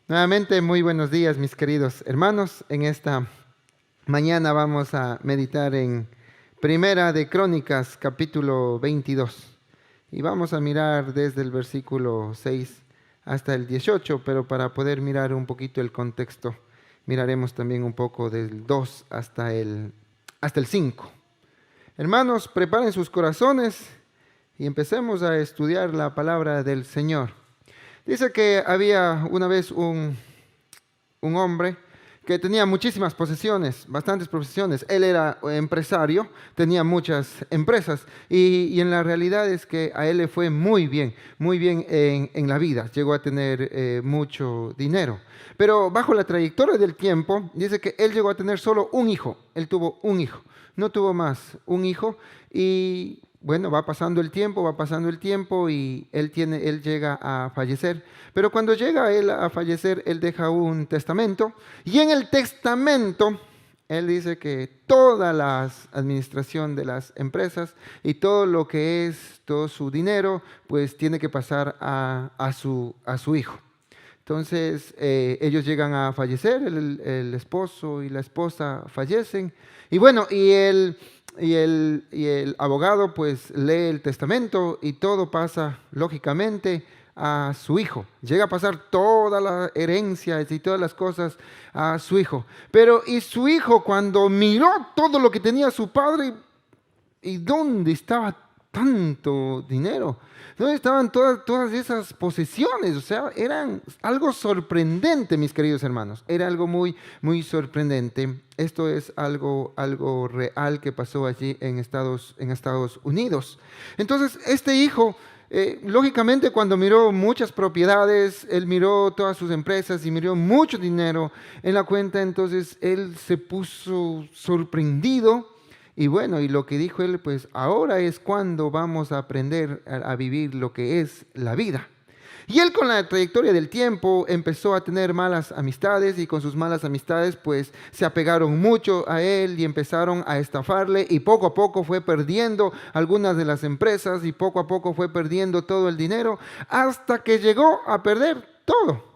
Nuevamente, muy buenos días, mis queridos hermanos. En esta mañana vamos a meditar en Primera de Crónicas, capítulo 22. Y vamos a mirar desde el versículo 6 hasta el 18, pero para poder mirar un poquito el contexto, miraremos también un poco del 2 hasta el 5. Hermanos, preparen sus corazones y empecemos a estudiar la palabra del Señor. Dice que había una vez un hombre que tenía muchísimas posesiones, bastantes posesiones. Él era empresario, tenía muchas empresas y en la realidad es que a él le fue muy bien en la vida. Llegó a tener mucho dinero. Pero bajo la trayectoria del tiempo, dice que él llegó a tener solo un hijo. Él tuvo un hijo, no tuvo más, un hijo. Y bueno, va pasando el tiempo y él llega a fallecer. Pero cuando llega él a fallecer, él deja un testamento. Y en el testamento, él dice que toda la administración de las empresas y todo lo que es todo su dinero, pues tiene que pasar a su hijo. Entonces, ellos llegan a fallecer, el esposo y la esposa fallecen. Y bueno, y el abogado pues lee el testamento y todo pasa lógicamente a su hijo. Llega a pasar toda la herencia y todas las cosas a su hijo. Pero y su hijo cuando miró todo lo que tenía su padre, ¿y dónde estaba tanto dinero? ¿Dónde estaban todas esas posesiones? O sea, eran algo sorprendente, mis queridos hermanos. Era algo muy, muy sorprendente. Esto es algo real que pasó allí en Estados Unidos. Entonces, este hijo, lógicamente, cuando miró muchas propiedades, él miró todas sus empresas y miró mucho dinero en la cuenta, entonces él se puso sorprendido. Y bueno, y lo que dijo él, pues ahora es cuando vamos a aprender a vivir lo que es la vida. Y él con la trayectoria del tiempo empezó a tener malas amistades y con sus malas amistades pues se apegaron mucho a él y empezaron a estafarle y poco a poco fue perdiendo algunas de las empresas y poco a poco fue perdiendo todo el dinero hasta que llegó a perder todo.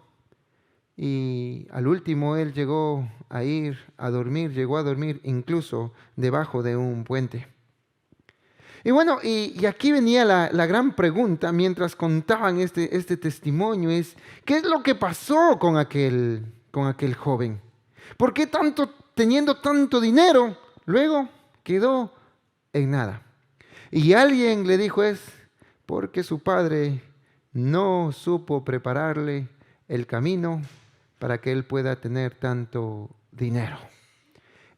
Y al último él llegó a llegó a dormir incluso debajo de un puente. Y bueno, y aquí venía la gran pregunta mientras contaban este testimonio, es ¿qué es lo que pasó con aquel joven? ¿Por qué teniendo tanto dinero, luego quedó en nada? Y alguien le dijo porque su padre no supo prepararle el camino para que él pueda tener tanto dinero.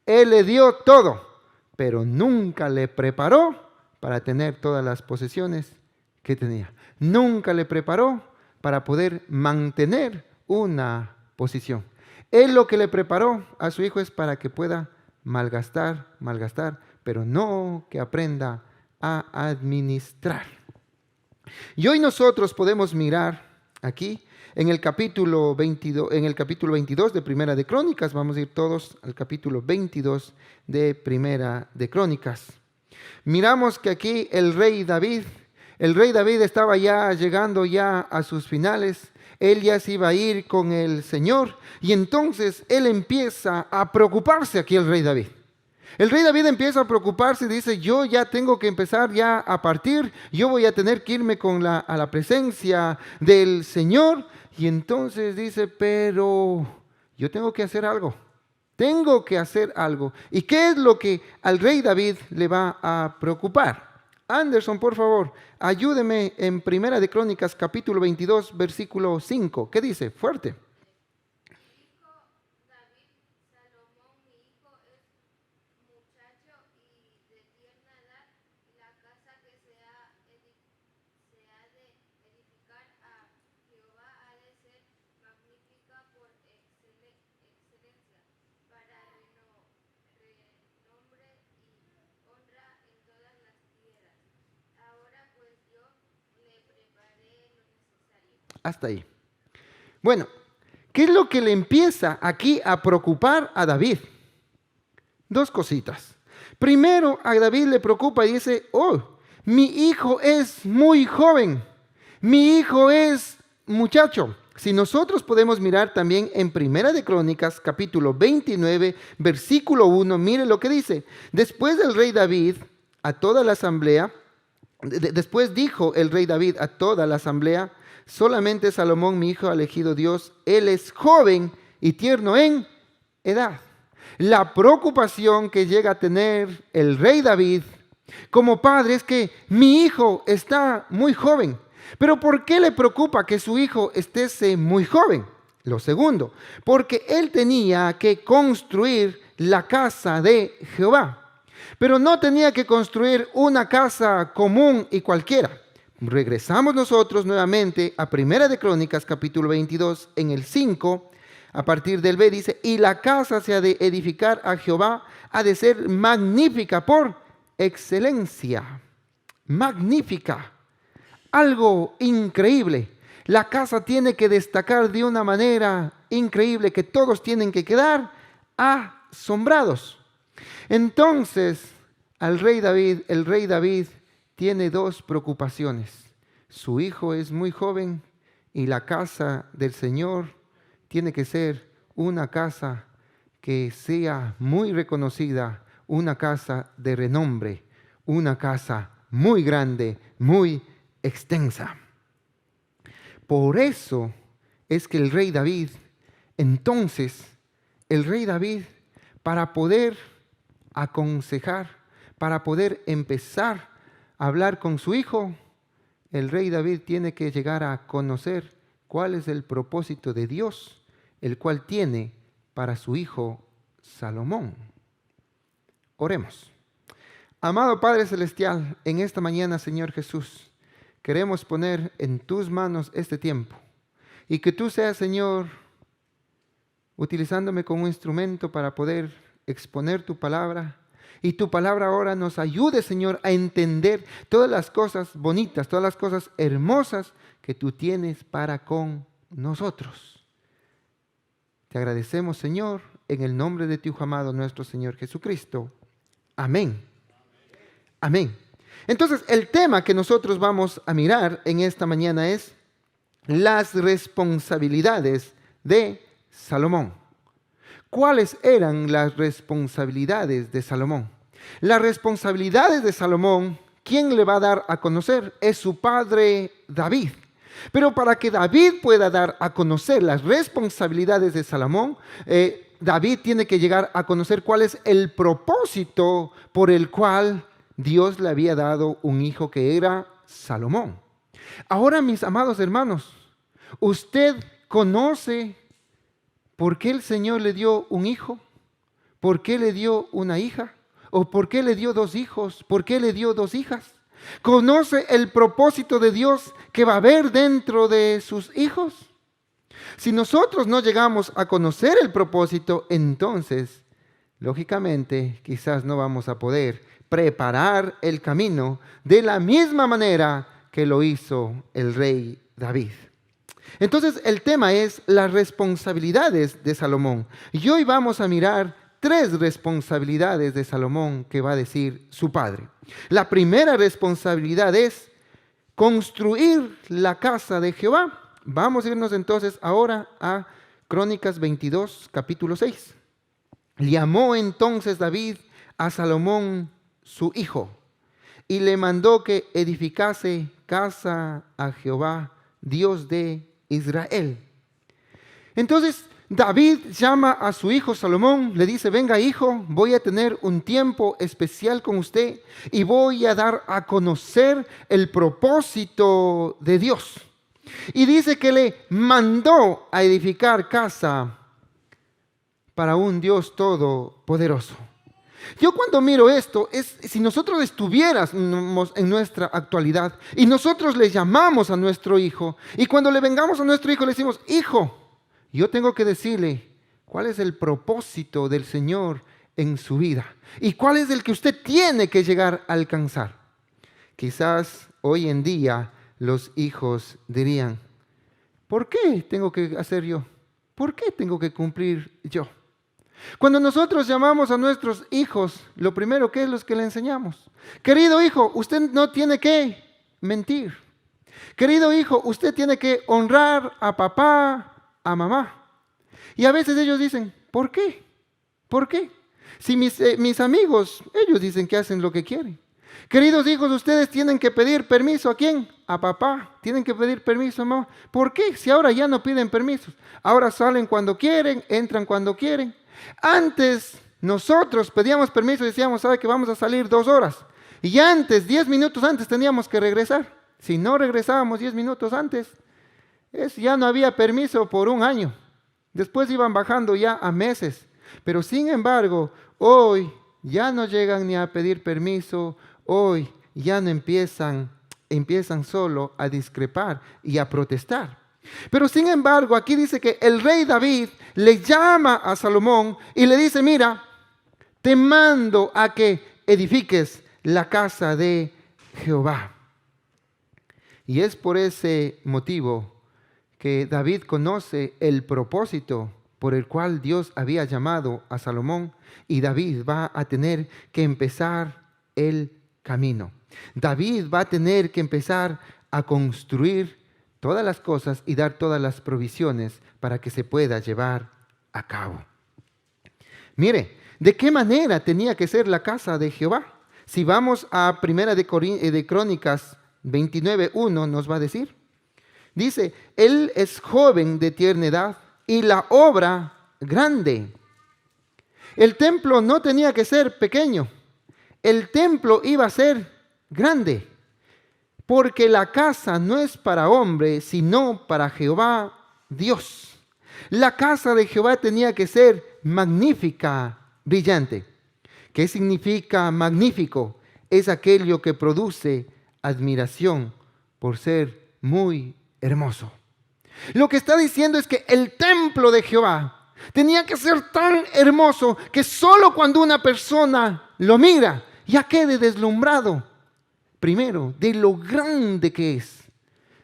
Él le dio todo, pero nunca le preparó para tener todas las posesiones que tenía. Nunca le preparó para poder mantener una posición. Él lo que le preparó a su hijo es para que pueda malgastar, pero no que aprenda a administrar. Y hoy nosotros podemos mirar aquí en el capítulo 22 de Primera de Crónicas. Vamos a ir todos al capítulo 22 de Primera de Crónicas. Miramos que aquí el rey David estaba ya llegando ya a sus finales. Él ya se iba a ir con el Señor y entonces él empieza a preocuparse aquí el rey David. El rey David empieza a preocuparse y dice, yo ya tengo que empezar ya a partir, yo voy a tener que irme a la presencia del Señor. Y entonces dice, pero yo tengo que hacer algo. ¿Y qué es lo que al rey David le va a preocupar? Anderson, por favor, ayúdeme en Primera de Crónicas, capítulo 22, versículo 5. ¿Qué dice? Fuerte. Hasta ahí. Bueno, ¿qué es lo que le empieza aquí a preocupar a David? Dos cositas. Primero, a David le preocupa y dice, mi hijo es muy joven, mi hijo es muchacho. Si nosotros podemos mirar también en Primera de Crónicas, capítulo 29, versículo 1, mire lo que dice. Después del rey David a toda la asamblea, después dijo el rey David a toda la asamblea: solamente Salomón, mi hijo, ha elegido Dios. Él es joven y tierno en edad. La preocupación que llega a tener el rey David como padre es que mi hijo está muy joven. Pero ¿por qué le preocupa que su hijo esté muy joven? Lo segundo, porque él tenía que construir la casa de Jehová. Pero no tenía que construir una casa común y cualquiera. Regresamos nosotros nuevamente a Primera de Crónicas, capítulo 22, en el 5, a partir del B dice: y la casa se ha de edificar a Jehová, ha de ser magnífica por excelencia. Magnífica. Algo increíble. La casa tiene que destacar de una manera increíble que todos tienen que quedar asombrados. Entonces, el rey David tiene dos preocupaciones. Su hijo es muy joven y la casa del Señor tiene que ser una casa que sea muy reconocida, una casa de renombre, una casa muy grande, muy extensa. Por eso es que el rey David, para poder aconsejar, para poder empezar a hablar con su hijo, el rey David tiene que llegar a conocer cuál es el propósito de Dios, el cual tiene para su hijo Salomón. Oremos. Amado Padre Celestial, en esta mañana, Señor Jesús, queremos poner en tus manos este tiempo y que tú seas, Señor, utilizándome como un instrumento para poder exponer tu palabra. Y tu palabra ahora nos ayude, Señor, a entender todas las cosas bonitas, todas las cosas hermosas que tú tienes para con nosotros. Te agradecemos, Señor, en el nombre de tu Hijo amado, nuestro Señor Jesucristo. Amén. Amén. Entonces, el tema que nosotros vamos a mirar en esta mañana es las responsabilidades de Salomón. ¿Cuáles eran las responsabilidades de Salomón? Las responsabilidades de Salomón, ¿quién le va a dar a conocer? Es su padre David. Pero para que David pueda dar a conocer las responsabilidades de Salomón, David tiene que llegar a conocer cuál es el propósito por el cual Dios le había dado un hijo que era Salomón. Ahora, mis amados hermanos, ¿usted conoce por qué el Señor le dio un hijo? ¿Por qué le dio una hija? ¿O por qué le dio dos hijos? ¿Por qué le dio dos hijas? ¿Conoce el propósito de Dios que va a haber dentro de sus hijos? Si nosotros no llegamos a conocer el propósito, entonces, lógicamente, quizás no vamos a poder preparar el camino de la misma manera que lo hizo el rey David. Entonces, el tema es las responsabilidades de Salomón. Y hoy vamos a mirar 3 responsabilidades de Salomón que va a decir su padre. La primera responsabilidad es construir la casa de Jehová. Vamos a irnos entonces ahora a Crónicas 22, capítulo 6. Llamó entonces David a Salomón su hijo y le mandó que edificase casa a Jehová, Dios de Israel. Entonces David llama a su hijo Salomón, le dice: venga hijo, voy a tener un tiempo especial con usted y voy a dar a conocer el propósito de Dios. Y dice que le mandó a edificar casa para un Dios todopoderoso. Yo cuando miro esto, es si nosotros estuviéramos en nuestra actualidad y nosotros le llamamos a nuestro hijo, y cuando le vengamos a nuestro hijo le decimos: hijo, yo tengo que decirle cuál es el propósito del Señor en su vida y cuál es el que usted tiene que llegar a alcanzar. Quizás hoy en día los hijos dirían: ¿por qué tengo que hacer yo? ¿Por qué tengo que cumplir yo? Cuando nosotros llamamos a nuestros hijos, lo primero que es lo que le enseñamos: querido hijo, usted no tiene que mentir. Querido hijo, usted tiene que honrar a papá, a mamá. Y a veces ellos dicen, ¿por qué? ¿Por qué? Si mis amigos, ellos dicen que hacen lo que quieren. Queridos hijos, ustedes tienen que pedir permiso. ¿A quién? A papá. Tienen que pedir permiso a mamá. ¿Por qué? Si ahora ya no piden permisos. Ahora salen cuando quieren, entran cuando quieren. Antes nosotros pedíamos permiso y decíamos, ¿sabe que vamos a salir 2 horas? Y antes, 10 minutos antes teníamos que regresar. Si no regresábamos 10 minutos antes, ya no había permiso por 1 año. Después iban bajando ya a meses. Pero sin embargo, hoy ya no llegan ni a pedir permiso. Hoy ya no empiezan solo a discrepar y a protestar. Pero sin embargo, aquí dice que el rey David le llama a Salomón y le dice, mira, te mando a que edifiques la casa de Jehová. Y es por ese motivo que David conoce el propósito por el cual Dios había llamado a Salomón, y David va a tener que empezar el camino. David va a tener que empezar a construir todas las cosas y dar todas las provisiones para que se pueda llevar a cabo. Mire, ¿de qué manera tenía que ser la casa de Jehová? Si vamos a Primera de Crónicas 29:1 nos va a decir. Dice, él es joven de tierna edad y la obra grande. El templo no tenía que ser pequeño. El templo iba a ser grande. Porque la casa no es para hombre, sino para Jehová Dios. La casa de Jehová tenía que ser magnífica, brillante. ¿Qué significa magnífico? Es aquello que produce admiración por ser muy hermoso. Lo que está diciendo es que el templo de Jehová tenía que ser tan hermoso que solo cuando una persona lo mira ya quede deslumbrado. Primero, de lo grande que es.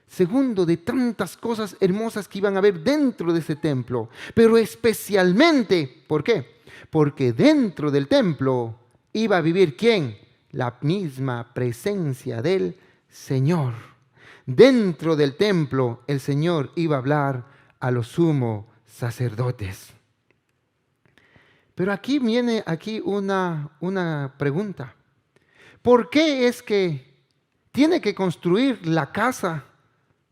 Segundo, de tantas cosas hermosas que iban a haber dentro de ese templo. Pero especialmente, ¿por qué? Porque dentro del templo iba a vivir ¿quién? La misma presencia del Señor. Dentro del templo el Señor iba a hablar a los sumos sacerdotes. Pero aquí viene una pregunta. ¿Por qué es que tiene que construir la casa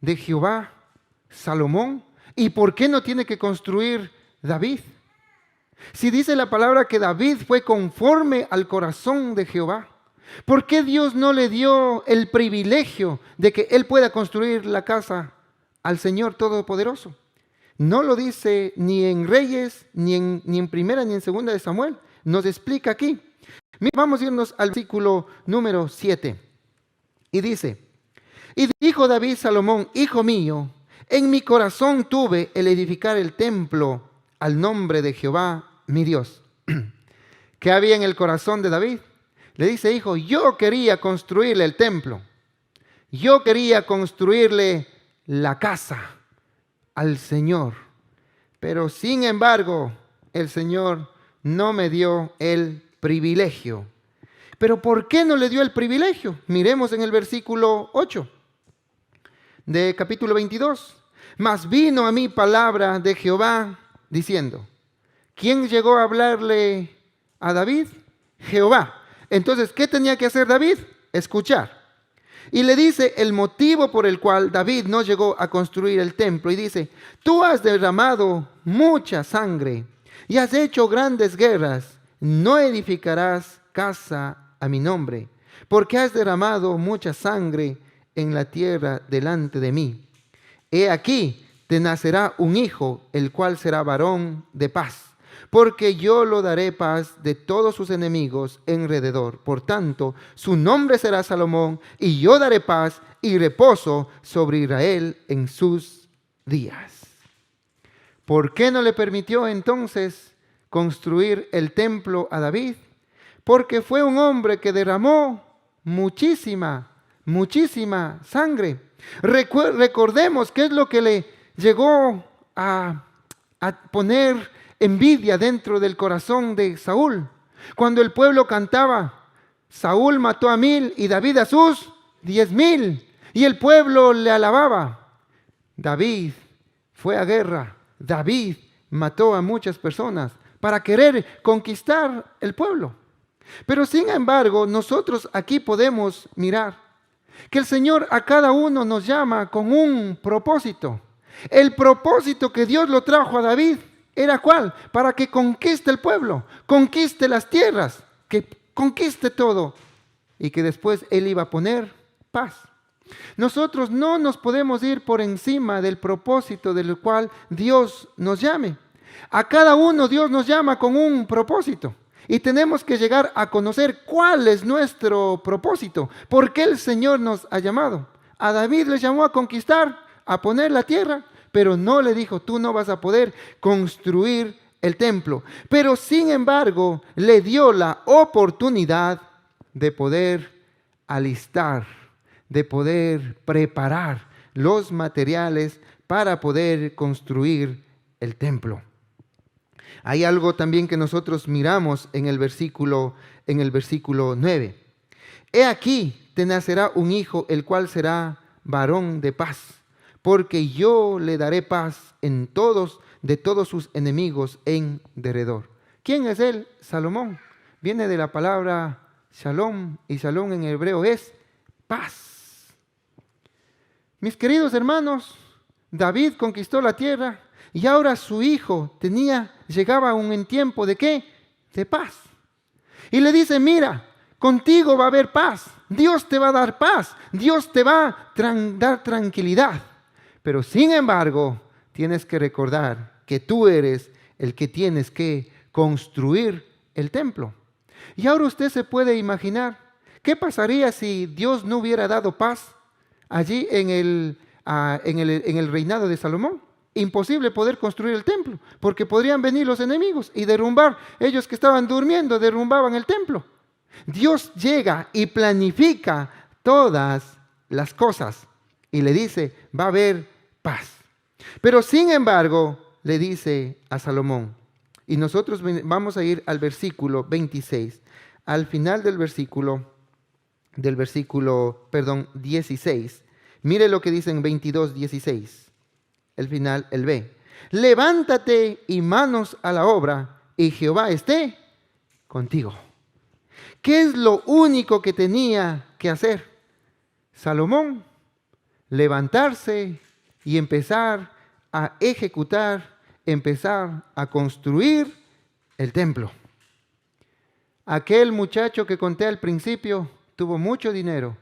de Jehová Salomón? ¿Y por qué no tiene que construir David? Si dice la palabra que David fue conforme al corazón de Jehová, ¿por qué Dios no le dio el privilegio de que él pueda construir la casa al Señor Todopoderoso? No lo dice ni en Reyes, ni en Primera, ni en Segunda de Samuel. Nos explica aquí. Mira, vamos a irnos al versículo número 7. Y dice, y dijo David Salomón, hijo mío, en mi corazón tuve el edificar el templo al nombre de Jehová mi Dios. ¿Qué había en el corazón de David? Le dice, hijo, yo quería construirle el templo. Yo quería construirle la casa al Señor. Pero sin embargo, el Señor no me dio el privilegio. ¿Pero por qué no le dio el privilegio? Miremos en el versículo 8 de capítulo 22. Mas vino a mí palabra de Jehová diciendo, ¿quién llegó a hablarle a David? Jehová. Entonces, ¿qué tenía que hacer David? Escuchar. Y le dice el motivo por el cual David no llegó a construir el templo. Y dice, tú has derramado mucha sangre y has hecho grandes guerras. No edificarás casa a mi nombre, porque has derramado mucha sangre en la tierra delante de mí. He aquí, te nacerá un hijo, el cual será varón de paz. Porque yo lo daré paz de todos sus enemigos alrededor. Por tanto, su nombre será Salomón, y yo daré paz y reposo sobre Israel en sus días. ¿Por qué no le permitió entonces construir el templo a David? Porque fue un hombre que derramó muchísima sangre. Recordemos qué es lo que le llegó a poner envidia dentro del corazón de Saúl. Cuando el pueblo cantaba, Saúl mató a 1000 y David a sus 10,000. Y el pueblo le alababa. David fue a guerra. David mató a muchas personas para querer conquistar el pueblo. Pero sin embargo, nosotros aquí podemos mirar que el Señor a cada uno nos llama con un propósito. El propósito que Dios lo trajo a David era ¿cuál? Para que conquiste el pueblo, conquiste las tierras, que conquiste todo y que después Él iba a poner paz. Nosotros no nos podemos ir por encima del propósito del cual Dios nos llame. A cada uno Dios nos llama con un propósito. Y tenemos que llegar a conocer cuál es nuestro propósito. ¿Por qué el Señor nos ha llamado? A David le llamó a conquistar, a poner la tierra, pero no le dijo, tú no vas a poder construir el templo. Pero sin embargo, le dio la oportunidad de poder alistar, de poder preparar los materiales para poder construir el templo. Hay algo también que nosotros miramos en el versículo 9. He aquí, te nacerá un hijo, el cual será varón de paz, porque yo le daré paz de todos sus enemigos en derredor. ¿Quién es él? Salomón. Viene de la palabra shalom, y shalom en hebreo es paz. Mis queridos hermanos, David conquistó la tierra y ahora su hijo llegaba en tiempo ¿de qué? De paz. Y le dice, mira, contigo va a haber paz. Dios te va a dar paz. Dios te va a dar tranquilidad. Pero sin embargo, tienes que recordar que tú eres el que tienes que construir el templo. Y ahora usted se puede imaginar, ¿qué pasaría si Dios no hubiera dado paz allí en el reinado de Salomón? Imposible poder construir el templo, porque podrían venir los enemigos y derrumbar. Ellos que estaban durmiendo derrumbaban el templo. Dios llega y planifica todas las cosas y le dice, va a haber paz. Pero sin embargo, le dice a Salomón, y nosotros vamos a ir al versículo 26, al final del versículo 16. Mire lo que dice en 22:16. El final, el B. Levántate y manos a la obra, y Jehová esté contigo. ¿Qué es lo único que tenía que hacer Salomón? Levantarse y empezar a ejecutar, empezar a construir el templo. Aquel muchacho que conté al principio tuvo mucho dinero,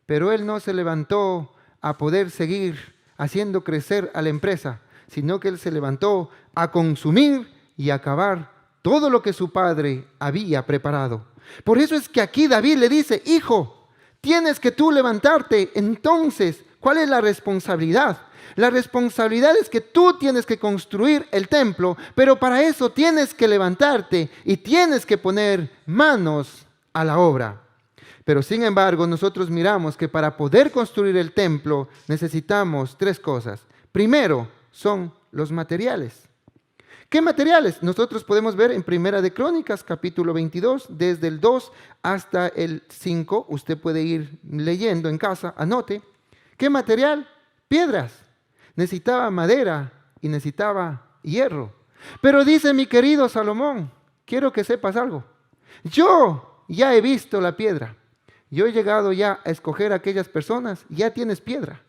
pero él no se levantó a poder seguir haciendo crecer a la empresa, sino que él se levantó a consumir y acabar todo lo que su padre había preparado. Por eso es que aquí David le dice, hijo, tienes que tú levantarte. Entonces, ¿cuál es la responsabilidad? La responsabilidad es que tú tienes que construir el templo, pero para eso tienes que levantarte y tienes que poner manos a la obra. Pero sin embargo, nosotros miramos que para poder construir el templo necesitamos tres cosas. Primero, son los materiales. ¿Qué materiales? Nosotros podemos ver en Primera de Crónicas, capítulo 22, desde el 2 hasta el 5. Usted puede ir leyendo en casa, anote. ¿Qué material? Piedras. Necesitaba madera y necesitaba hierro. Pero dice mi querido Salomón, quiero que sepas algo. Yo ya he visto la piedra. Yo he llegado ya a escoger a aquellas personas. Ya tienes piedra,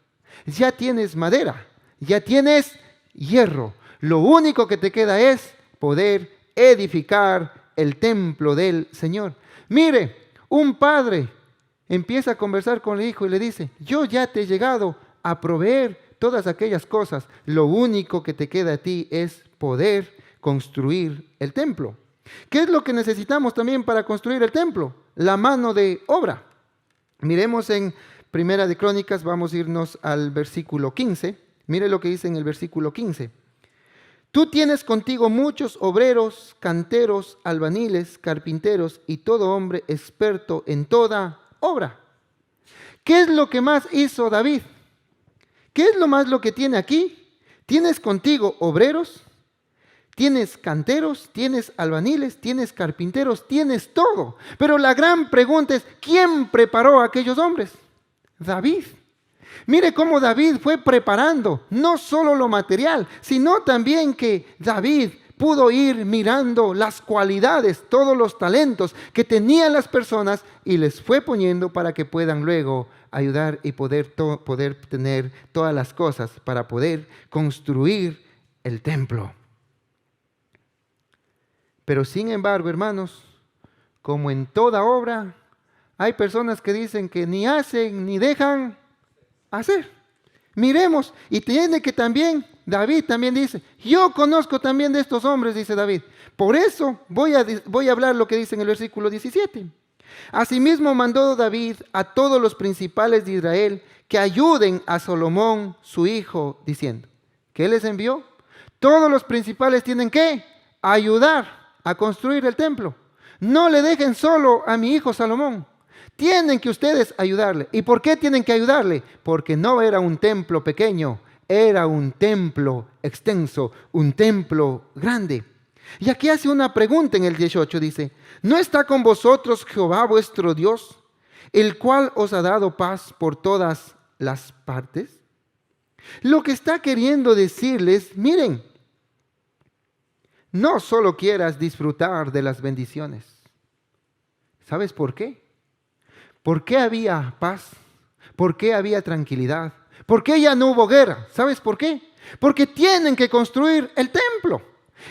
ya tienes madera, ya tienes hierro. Lo único que te queda es poder edificar el templo del Señor. Mire, un padre empieza a conversar con el hijo y le dice, yo ya te he llegado a proveer todas aquellas cosas. Lo único que te queda a ti es poder construir el templo. ¿Qué es lo que necesitamos también para construir el templo? La mano de obra. Miremos en Primera de Crónicas, vamos a irnos al versículo 15. Mire lo que dice en el versículo 15. Tú tienes contigo muchos obreros, canteros, albañiles, carpinteros y todo hombre experto en toda obra. ¿Qué es lo que más hizo David? ¿Qué es lo que tiene aquí? Tienes contigo obreros, tienes canteros, tienes albañiles, tienes carpinteros, tienes todo. Pero la gran pregunta es, ¿quién preparó a aquellos hombres? David. Mire cómo David fue preparando no solo lo material, sino también que David pudo ir mirando las cualidades, todos los talentos que tenían las personas y les fue poniendo para que puedan luego ayudar y poder tener todas las cosas para poder construir el templo. Pero sin embargo, hermanos, como en toda obra, hay personas que dicen que ni hacen ni dejan hacer. Miremos, y tiene que también, David también dice, yo conozco también de estos hombres, dice David. Por eso voy a hablar lo que dice en el versículo 17. Asimismo mandó David a todos los principales de Israel que ayuden a Salomón, su hijo, diciendo, ¿qué les envió? Todos los principales tienen que ayudar a construir el templo. No le dejen solo a mi hijo Salomón. Tienen que ustedes ayudarle. ¿Y por qué tienen que ayudarle? Porque no era un templo pequeño, era un templo extenso, un templo grande. Y aquí hace una pregunta en el 18, dice, ¿no está con vosotros Jehová vuestro Dios, el cual os ha dado paz por todas las partes? Lo que está queriendo decirles, miren, no solo quieras disfrutar de las bendiciones. ¿Sabes por qué? ¿Por qué había paz? ¿Por qué había tranquilidad? ¿Por qué ya no hubo guerra? ¿Sabes por qué? Porque tienen que construir el templo.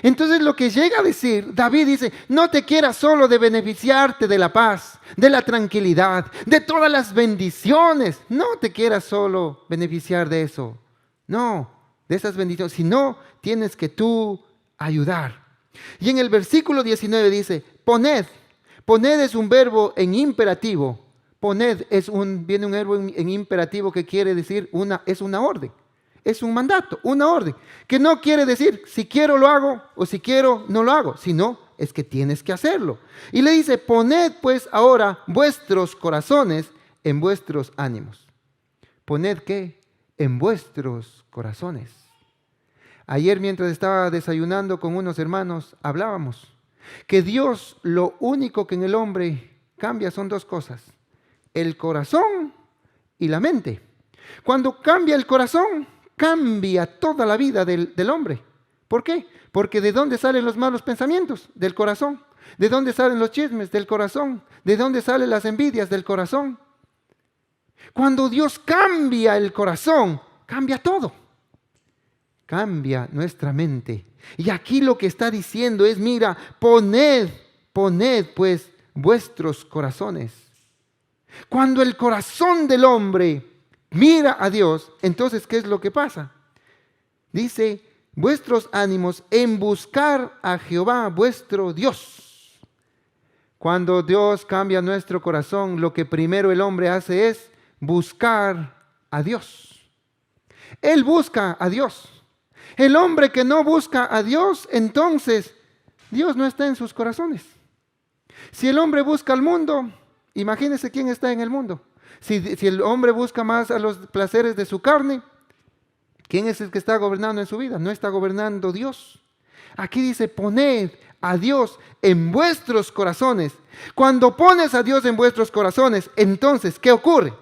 Entonces lo que llega a decir, David dice, no te quieras solo de beneficiarte de la paz, de la tranquilidad, de todas las bendiciones. No te quieras solo beneficiar de eso. No, de esas bendiciones, sino tienes que tú ayudar. Y en el versículo 19 dice, poned. Poned es un verbo en imperativo. Poned viene un verbo en imperativo que quiere decir es una orden. Es un mandato, una orden. Que no quiere decir si quiero lo hago o si quiero no lo hago. Sino es que tienes que hacerlo. Y le dice, poned pues ahora vuestros corazones en vuestros ánimos. Poned ¿qué? En vuestros corazones. Ayer mientras estaba desayunando con unos hermanos, hablábamos que Dios lo único que en el hombre cambia son dos cosas, el corazón y la mente. Cuando cambia el corazón, cambia toda la vida del hombre. ¿Por qué? Porque ¿de dónde salen los malos pensamientos? Del corazón. ¿De dónde salen los chismes? Del corazón. ¿De dónde salen las envidias? Del corazón. Cuando Dios cambia el corazón, cambia todo. Cambia nuestra mente. Y aquí lo que está diciendo es, mira, poned pues vuestros corazones. Cuando el corazón del hombre mira a Dios, entonces, ¿qué es lo que pasa? Dice, vuestros ánimos en buscar a Jehová vuestro Dios. Cuando Dios cambia nuestro corazón, lo que primero el hombre hace es buscar a Dios. Él busca a Dios. El hombre que no busca a Dios, entonces Dios no está en sus corazones. Si el hombre busca al mundo, imagínese quién está en el mundo. Si el hombre busca más a los placeres de su carne, ¿quién es el que está gobernando en su vida? No está gobernando Dios. Aquí dice, poned a Dios en vuestros corazones. Cuando pones a Dios en vuestros corazones, entonces, ¿qué ocurre?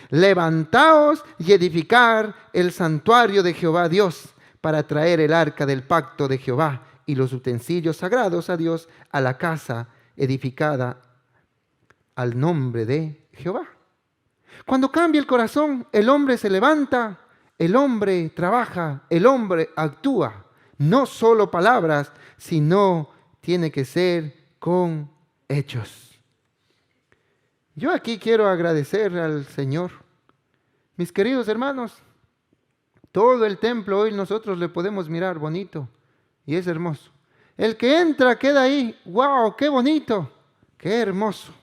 Levantaos y edificar el santuario de Jehová Dios, para traer el arca del pacto de Jehová y los utensilios sagrados a Dios a la casa edificada al nombre de Jehová. Cuando cambia el corazón, el hombre se levanta, el hombre trabaja, el hombre actúa. No solo palabras, sino tiene que ser con hechos. Yo aquí quiero agradecer al Señor. Mis queridos hermanos, todo el templo hoy nosotros le podemos mirar bonito y es hermoso. El que entra queda ahí, wow, qué bonito, qué hermoso.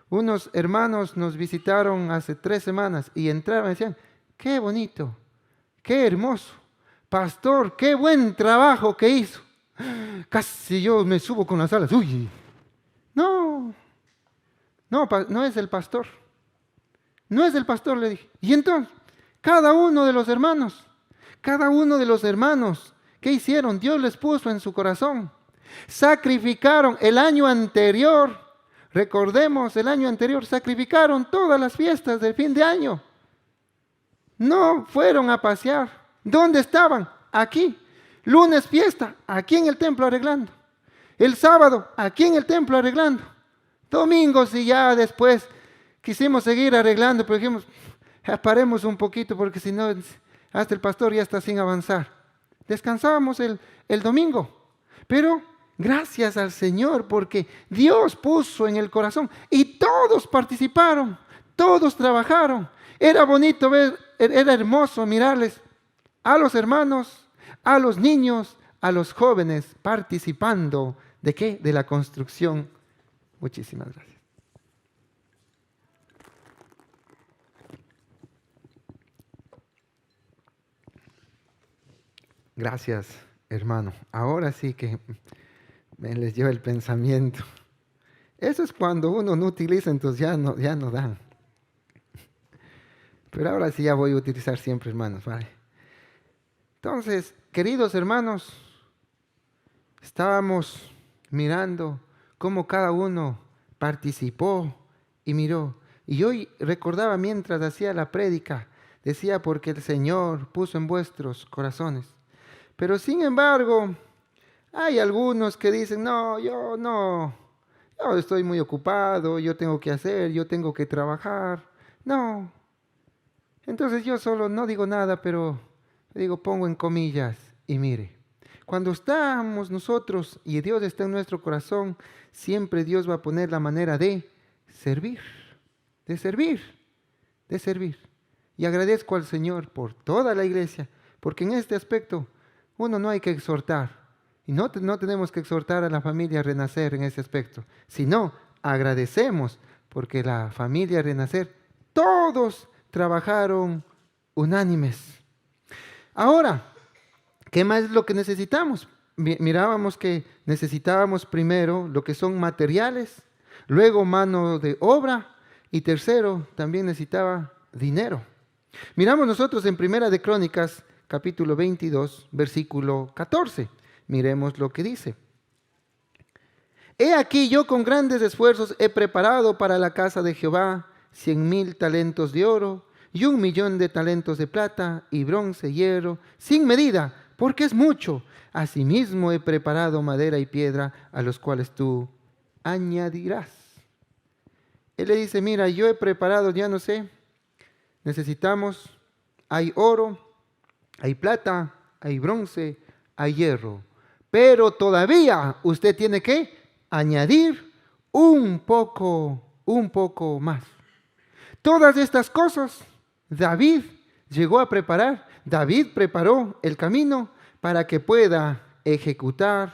Unos hermanos nos visitaron hace 3 semanas y entraron y decían, qué bonito, qué hermoso. Pastor, qué buen trabajo que hizo. Casi yo me subo con las alas. Uy, no es el pastor. No es el pastor, le dije. Y entonces, cada uno de los hermanos, ¿qué hicieron? Dios les puso en su corazón. Sacrificaron el año anterior. Recordemos, el año anterior sacrificaron todas las fiestas del fin de año. No fueron a pasear. ¿Dónde estaban? Aquí. Lunes fiesta, aquí en el templo arreglando. El sábado, aquí en el templo arreglando. Domingos y ya después quisimos seguir arreglando, pero dijimos, "Ya paremos un poquito porque si no, hasta el pastor ya está sin avanzar". Descansábamos el domingo, pero gracias al Señor porque Dios puso en el corazón y todos participaron, todos trabajaron. Era bonito ver, era hermoso mirarles a los hermanos, a los niños, a los jóvenes participando. ¿De qué? De la construcción. Muchísimas gracias. Gracias, hermano. Ahora sí que me les lleva el pensamiento. Eso es cuando uno no utiliza, entonces ya no dan. Pero ahora sí ya voy a utilizar siempre, hermanos, ¿vale? Entonces, queridos hermanos, estábamos mirando cómo cada uno participó y miró. Y hoy recordaba mientras hacía la prédica, decía, porque el Señor puso en vuestros corazones. Pero sin embargo, hay algunos que dicen, no, yo estoy muy ocupado, yo tengo que hacer, yo tengo que trabajar. No. Entonces yo solo no digo nada, pero digo, pongo en comillas y mire. Cuando estamos nosotros y Dios está en nuestro corazón, siempre Dios va a poner la manera de servir, de servir, de servir. Y agradezco al Señor por toda la iglesia, porque en este aspecto uno no hay que exhortar. Y no tenemos que exhortar a la familia a renacer en ese aspecto, sino agradecemos porque la familia renacer, todos trabajaron unánimes. Ahora, ¿qué más es lo que necesitamos? Mirábamos que necesitábamos primero lo que son materiales, luego mano de obra y tercero, también necesitaba dinero. Miramos nosotros en Primera de Crónicas, capítulo 22, versículo 14. Miremos lo que dice. He aquí yo con grandes esfuerzos he preparado para la casa de Jehová 100,000 talentos de oro y 1,000,000 de talentos de plata y bronce, hierro, sin medida, porque es mucho. Asimismo he preparado madera y piedra, a los cuales tú añadirás. Él le dice, mira, yo he preparado, ya no sé, necesitamos, hay oro, hay plata, hay bronce, hay hierro. Pero todavía usted tiene que añadir un poco más. Todas estas cosas David llegó a preparar. David preparó el camino para que pueda ejecutar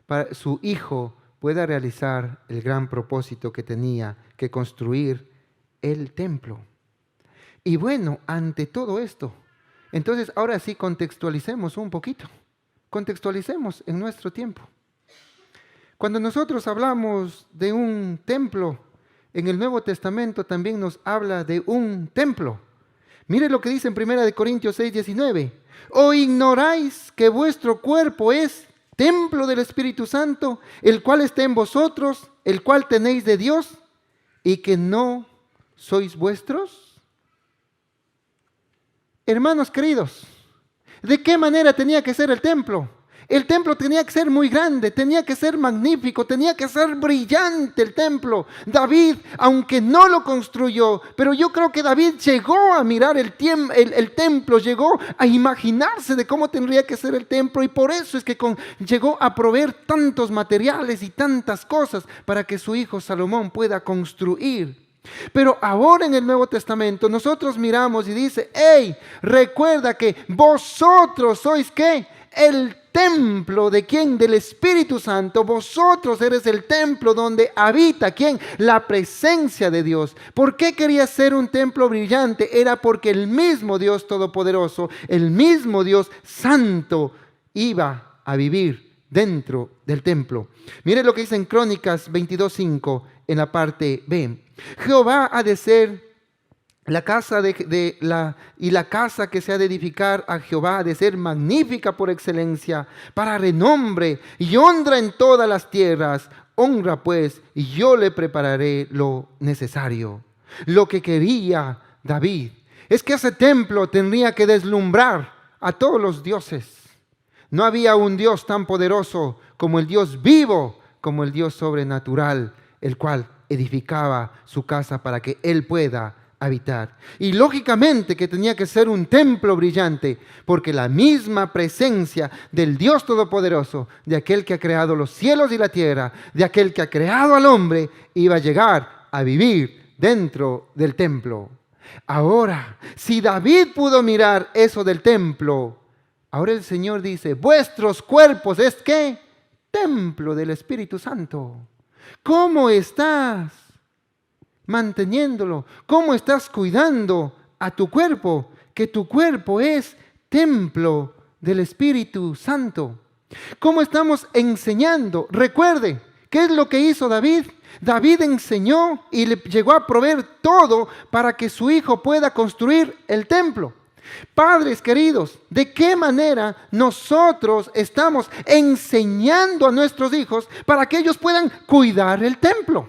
para su hijo pueda realizar el gran propósito que tenía, que construir el templo. Y bueno, ante todo esto, entonces ahora sí contextualicemos un poquito. Contextualicemos en nuestro tiempo. Cuando nosotros hablamos de un templo, en el Nuevo Testamento también nos habla de un templo. Mire lo que dice en 1 Corintios 6:19. ¿O ignoráis que vuestro cuerpo es templo del Espíritu Santo, el cual está en vosotros, el cual tenéis de Dios, y que no sois vuestros? Hermanos queridos, ¿de qué manera tenía que ser el templo? El templo tenía que ser muy grande, tenía que ser magnífico, tenía que ser brillante el templo. David, aunque no lo construyó, pero yo creo que David llegó a mirar el templo, llegó a imaginarse de cómo tendría que ser el templo y por eso es que llegó a proveer tantos materiales y tantas cosas para que su hijo Salomón pueda construir. Pero ahora en el Nuevo Testamento nosotros miramos y dice, hey, recuerda que vosotros sois ¿qué? El templo de quién? Del Espíritu Santo. Vosotros eres el templo donde habita ¿quién? La presencia de Dios. ¿Por qué quería ser un templo brillante? Era porque el mismo Dios Todopoderoso, el mismo Dios Santo iba a vivir dentro del templo. Mire lo que dice en Crónicas 22:5 en la parte B. Jehová ha de ser la casa y la casa que se ha de edificar a Jehová ha de ser magnífica por excelencia, para renombre y honra en todas las tierras. Honra pues, y yo le prepararé lo necesario. Lo que quería David es que ese templo tendría que deslumbrar a todos los dioses. No había un Dios tan poderoso como el Dios vivo, como el Dios sobrenatural, el cual edificaba su casa para que Él pueda habitar. Y lógicamente que tenía que ser un templo brillante, porque la misma presencia del Dios Todopoderoso, de aquel que ha creado los cielos y la tierra, de aquel que ha creado al hombre, iba a llegar a vivir dentro del templo. Ahora, si David pudo mirar eso del templo, ahora el Señor dice, vuestros cuerpos es ¿qué? Templo del Espíritu Santo. ¿Cómo estás manteniéndolo? ¿Cómo estás cuidando a tu cuerpo? Que tu cuerpo es templo del Espíritu Santo. ¿Cómo estamos enseñando? Recuerde, ¿qué es lo que hizo David? David enseñó y le llegó a proveer todo para que su hijo pueda construir el templo. Padres queridos, ¿de qué manera nosotros estamos enseñando a nuestros hijos para que ellos puedan cuidar el templo?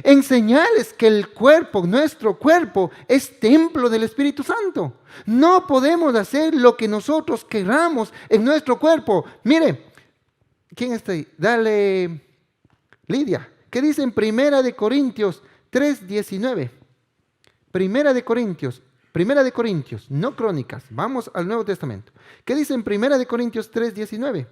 Enseñarles que el cuerpo, nuestro cuerpo, es templo del Espíritu Santo. No podemos hacer lo que nosotros queramos en nuestro cuerpo. Mire, ¿quién está ahí? Dale, Lidia. ¿Qué dice en Primera de Corintios 3:19? Primera de Corintios, no Crónicas. Vamos al Nuevo Testamento. ¿Qué dice en Primera de Corintios 3:19?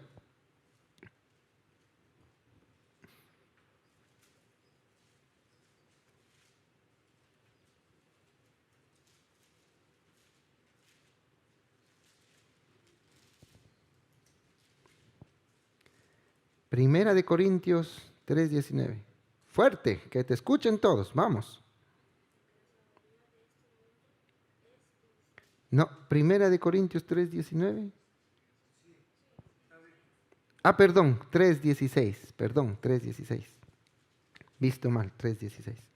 Primera de Corintios 3:19. Fuerte, que te escuchen todos. Vamos. No, Primera de Corintios 3:19. Perdón, 3:16. Perdón, 3:16. Visto mal, 3:16.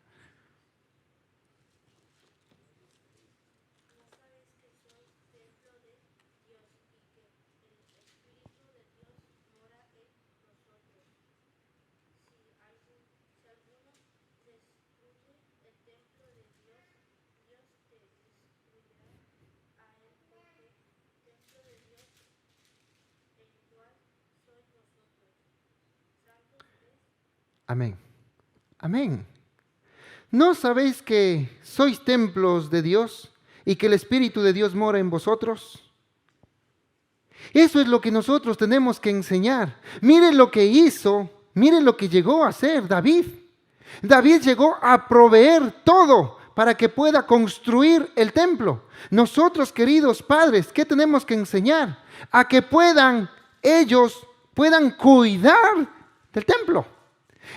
Amén. Amén. ¿No sabéis que sois templos de Dios y que el Espíritu de Dios mora en vosotros? Eso es lo que nosotros tenemos que enseñar. Miren lo que hizo, miren lo que llegó a hacer David. David llegó a proveer todo para que pueda construir el templo. Nosotros, queridos padres, ¿qué tenemos que enseñar? A que ellos puedan cuidar del templo.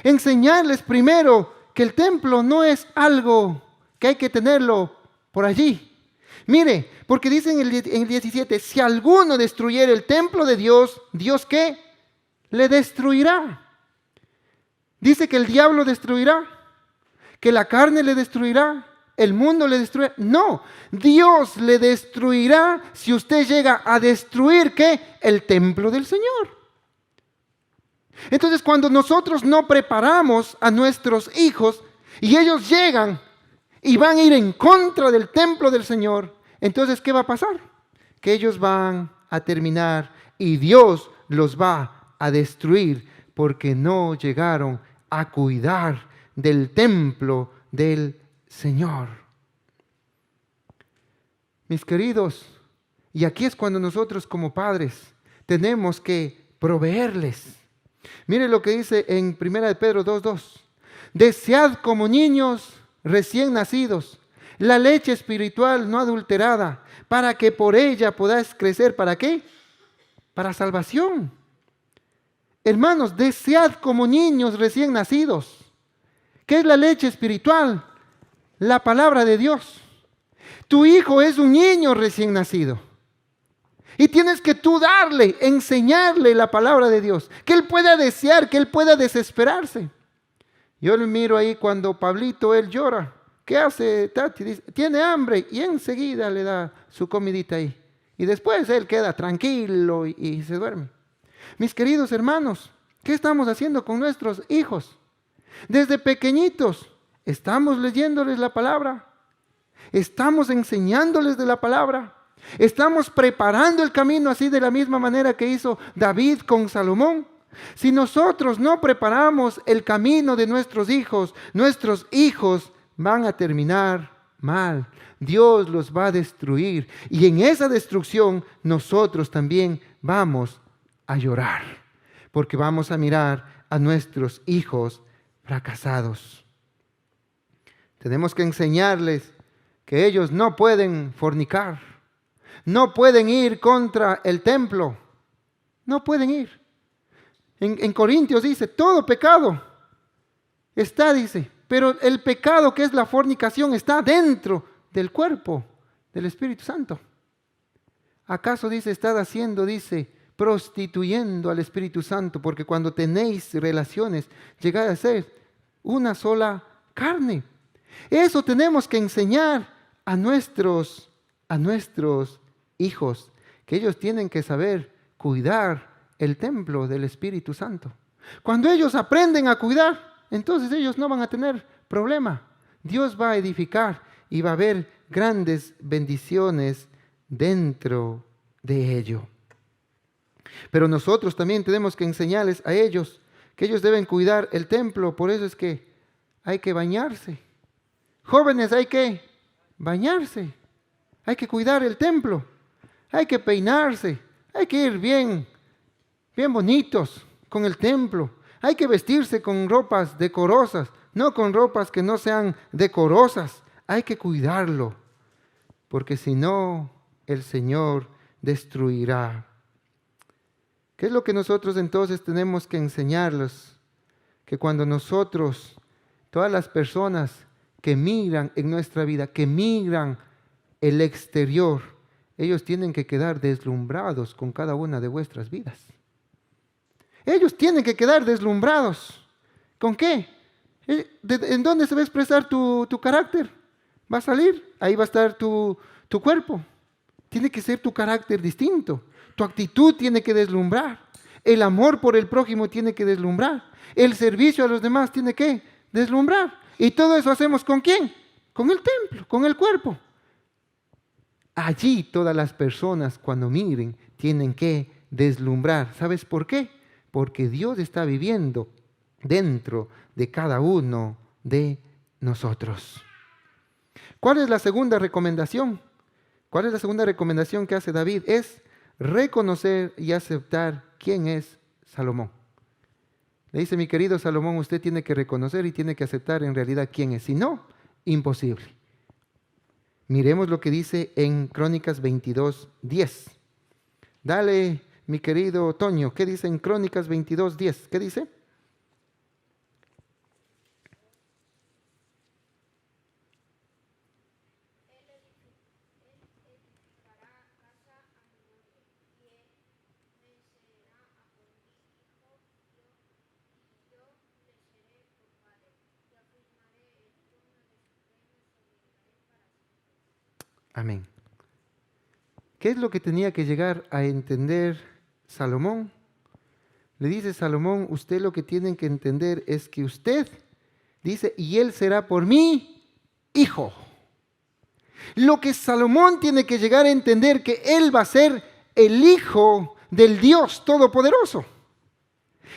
Enseñarles primero que el templo no es algo que hay que tenerlo por allí. Mire, porque dice en el 17, si alguno destruyera el templo de Dios, ¿Dios qué? Le destruirá. Dice que el diablo destruirá, que la carne le destruirá, el mundo le destruirá. No, Dios le destruirá si usted llega a destruir ¿qué? El templo del Señor. Entonces, cuando nosotros no preparamos a nuestros hijos y ellos llegan y van a ir en contra del templo del Señor, entonces, ¿qué va a pasar? Que ellos van a terminar y Dios los va a destruir porque no llegaron a cuidar del templo del Señor. Mis queridos, y aquí es cuando nosotros como padres tenemos que proveerles. Mire lo que dice en 1 Pedro 2:2. Desead como niños recién nacidos la leche espiritual no adulterada, para que por ella podáis crecer. ¿Para qué? Para salvación. Hermanos, desead como niños recién nacidos. ¿Qué es la leche espiritual? La palabra de Dios. Tu hijo es un niño recién nacido. Y tienes que tú darle, enseñarle la palabra de Dios. Que él pueda desear, que él pueda desesperarse. Yo le miro ahí cuando Pablito, él llora. ¿Qué hace Tati? Dice, tiene hambre y enseguida le da su comidita ahí. Y después él queda tranquilo y se duerme. Mis queridos hermanos, ¿qué estamos haciendo con nuestros hijos? Desde pequeñitos, ¿estamos leyéndoles la palabra? Estamos enseñándoles de la palabra. Estamos preparando el camino así de la misma manera que hizo David con Salomón. Si nosotros no preparamos el camino de nuestros hijos van a terminar mal. Dios los va a destruir. Y en esa destrucción nosotros también vamos a llorar. Porque vamos a mirar a nuestros hijos fracasados. Tenemos que enseñarles que ellos no pueden fornicar. No pueden ir contra el templo. No pueden ir. En Corintios dice, todo pecado está, dice, pero el pecado que es la fornicación está dentro del cuerpo del Espíritu Santo. ¿Acaso dice, estad haciendo, dice, prostituyendo al Espíritu Santo? Porque cuando tenéis relaciones, llegáis a ser una sola carne. Eso tenemos que enseñar a nuestros hijos, que ellos tienen que saber cuidar el templo del Espíritu Santo. Cuando ellos aprenden a cuidar, entonces ellos no van a tener problema. Dios va a edificar y va a haber grandes bendiciones dentro de ello. Pero nosotros también tenemos que enseñarles a ellos que ellos deben cuidar el templo. Por eso es que hay que bañarse. Jóvenes, hay que bañarse. Hay que cuidar el templo. Hay que peinarse. Hay que ir bien bonitos con el templo. Hay que vestirse con ropas decorosas, no con ropas que no sean decorosas. Hay que cuidarlo, porque si no, el Señor destruirá. ¿Qué es lo que nosotros entonces tenemos que enseñarlos? Que cuando nosotros, todas las personas que migran en nuestra vida, que migran el exterior, ellos tienen que quedar deslumbrados con cada una de vuestras vidas. Ellos tienen que quedar deslumbrados. ¿Con qué? ¿En dónde se va a expresar tu carácter? Va a salir, ahí va a estar tu cuerpo. Tiene que ser tu carácter distinto. Tu actitud tiene que deslumbrar. El amor por el prójimo tiene que deslumbrar. El servicio a los demás tiene que deslumbrar. Y todo eso hacemos ¿con quién? Con el templo, con el cuerpo. Allí todas las personas cuando miren tienen que deslumbrar. ¿Sabes por qué? Porque Dios está viviendo dentro de cada uno de nosotros. ¿Cuál es la segunda recomendación? ¿Cuál es la segunda recomendación que hace David? Es reconocer y aceptar quién es Salomón. Le dice, mi querido Salomón, usted tiene que reconocer y tiene que aceptar en realidad quién es. Si no, imposible. Miremos lo que dice en Crónicas 22:10. Dale, mi querido Toño, ¿qué dice en Crónicas 22:10? ¿Qué dice? Amén. ¿Qué es lo que tenía que llegar a entender Salomón? Le dice Salomón, usted lo que tiene que entender es que usted, dice, y él será por mí hijo. Lo que Salomón tiene que llegar a entender que él va a ser el hijo del Dios Todopoderoso.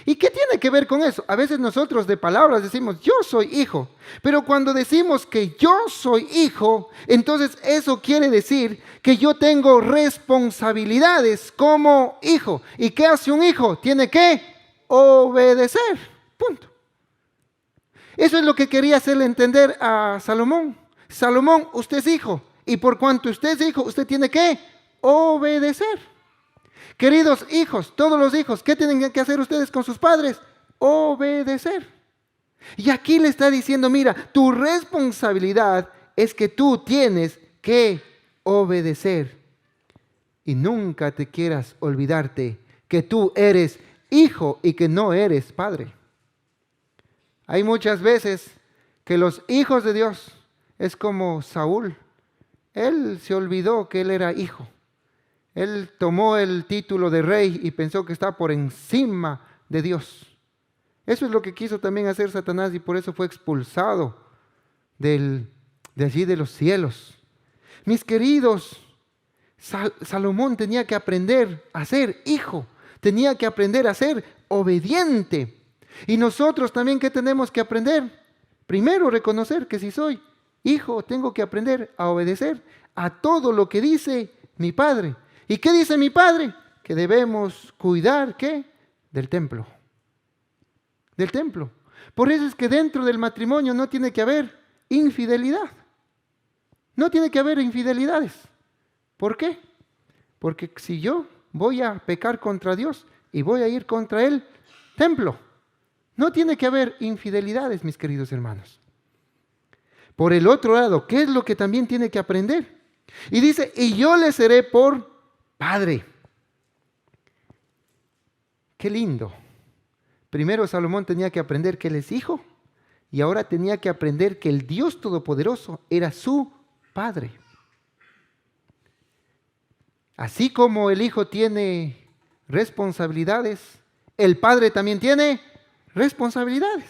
¿Y qué tiene que ver con eso? A veces nosotros de palabras decimos, yo soy hijo. Pero cuando decimos que yo soy hijo, entonces eso quiere decir que yo tengo responsabilidades como hijo. ¿Y qué hace un hijo? Tiene que obedecer. Punto. Eso es lo que quería hacerle entender a Salomón. Salomón, usted es hijo. Y por cuanto usted es hijo, usted tiene que obedecer. Queridos hijos, todos los hijos, ¿qué tienen que hacer ustedes con sus padres? Obedecer. Y aquí le está diciendo, mira, tu responsabilidad es que tú tienes que obedecer. Y nunca te quieras olvidarte que tú eres hijo y que no eres padre. Hay muchas veces que los hijos de Dios es como Saúl. Él se olvidó que él era hijo. Él tomó el título de rey y pensó que está por encima de Dios. Eso es lo que quiso también hacer Satanás y por eso fue expulsado de allí de los cielos. Mis queridos, Salomón tenía que aprender a ser hijo, tenía que aprender a ser obediente. Y nosotros también, ¿qué tenemos que aprender? Primero, reconocer que si soy hijo, tengo que aprender a obedecer a todo lo que dice mi padre. ¿Y qué dice mi padre? Que debemos cuidar, ¿qué? Del templo. Del templo. Por eso es que dentro del matrimonio no tiene que haber infidelidad. No tiene que haber infidelidades. ¿Por qué? Porque si yo voy a pecar contra Dios y voy a ir contra el templo, no tiene que haber infidelidades, mis queridos hermanos. Por el otro lado, ¿qué es lo que también tiene que aprender? Y dice, y yo le seré por padre. Qué lindo. Primero Salomón tenía que aprender que él es hijo y ahora tenía que aprender que el Dios Todopoderoso era su padre. Así como el hijo tiene responsabilidades, el padre también tiene responsabilidades.